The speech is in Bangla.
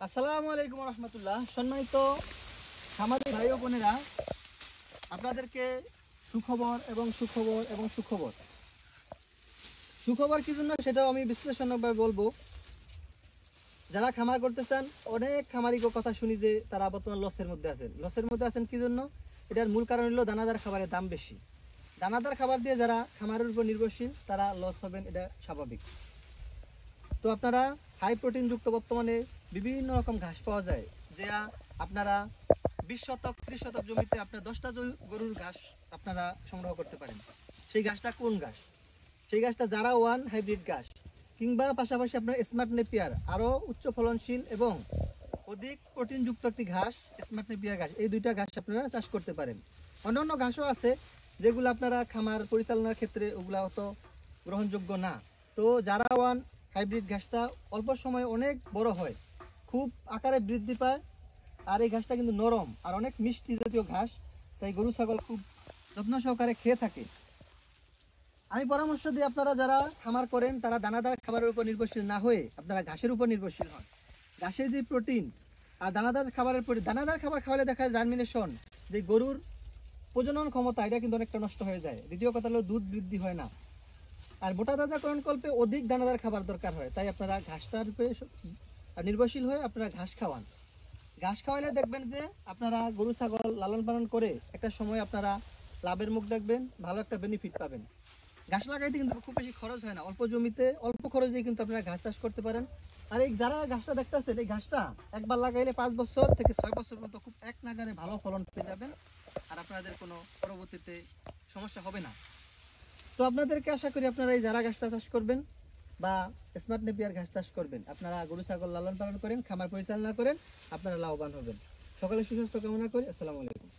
আসসালামু আলাইকুম রহমতুল্লাহ। সম্মানিত খামারি ভাই ও বোনেরা, আপনাদেরকে সুখবর এবং সুখবর এবং সুখবর সুখবর কি জন্য সেটাও আমি বিশ্লেষণভাবে বলবো। যারা খামার করতে চান, অনেক খামারিকে কথা শুনি যে তারা বর্তমান লসের মধ্যে আছেন কি জন্য? এটার মূল কারণ হলো দানাদার খাবারের দাম বেশি। দানাদার খাবার দিয়ে যারা খামারের উপর নির্ভরশীল তারা লস হবেন, এটা স্বাভাবিক। তো আপনারা হাই প্রোটিন যুক্ত বর্তমানে বিভিন্ন রকম ঘাস পাওয়া যায়, যা আপনারা 20 শতক 30 শতক জমিতে আপনার 10টা গরুর ঘাস আপনারা সংগ্রহ করতে পারেন। সেই ঘাসটা কোন ঘাস? সেই ঘাসটা যারা ওয়ান হাইব্রিড ঘাস, কিংবা পাশাপাশি আপনার স্মার্ট নেপিয়ার, আরও উচ্চ ফলনশীল এবং অধিক প্রোটিনযুক্ত একটি ঘাস স্মার্ট নেপিয়ার ঘাস, এই দুইটা ঘাস আপনারা চাষ করতে পারেন। অন্যান্য ঘাসও আছে যেগুলো আপনারা খামার পরিচালনার ক্ষেত্রে ওগুলা অত গ্রহণযোগ্য না। তো যারা ওয়ান হাইব্রিড ঘাসটা অল্প সময়ে অনেক বড় হয়, খুব আকারে বৃদ্ধি পায়, আর এই ঘাসটা কিন্তু নরম আর অনেক মিষ্টি জাতীয় ঘাস, তাই গরু ছাগল খুব যত্ন সহকারে খেয়ে থাকে। আমি পরামর্শ দিই, আপনারা যারা খামার করেন তারা দানাদার খাবারের উপর নির্ভরশীল না হয়ে আপনারা ঘাসের উপর নির্ভরশীল হন। ঘাসের যে প্রোটিন আর দানাদার খাবারের প্রোটিন, দানাদার খাবার খাওয়ালে দেখা যায় জার্মিনেশন, যে গরুর প্রজনন ক্ষমতা, এটা কিন্তু অনেকটা নষ্ট হয়ে যায়। দ্বিতীয় কথা হলো দুধ বৃদ্ধি হয় না। আর মোটা তাজাকরণ কল্পে অধিক দানাদার খাবার দরকার হয়, তাই আপনারা ঘাসটার উপরে নির্ভরশীল হয়ে আপনারা ঘাস খাওয়ান। ঘাস খাওয়ালে দেখবেন যে আপনারা গরু ছাগল লালন পালন করে একটা সময় আপনারা লাভের মুখ দেখবেন, ভালো একটা বেনিফিট পাবেন। ঘাস লাগাইতে কিন্তু খুব বেশি খরচ হয় না, অল্প জমিতে অল্প খরচে কিন্তু আপনারা ঘাস চাষ করতে পারেন। আর এই যারা ঘাসটা দেখতেছেন, এই ঘাসটা একবার লাগাইলে 5 বছর থেকে 6 বছর পর্যন্ত খুব এক নাগারে ভালো ফলন পেয়ে যাবেন, আর আপনাদের কোনো পরবর্তীতে সমস্যা হবে না। তো আপনাদেরকে আশা করি আপনারা এই যারা ঘাসটা চাষ করবেন বা স্মার্ট নেপিয়ার ঘাস চাষ করবেন, আপনারা গরু ছাগল লালন পালন করেন, খামার পরিচালনা করেন, আপনারা লাভবান হবেন। সকলে সুস্বাস্থ্য কামনা করি। আসসালামু আলাইকুম।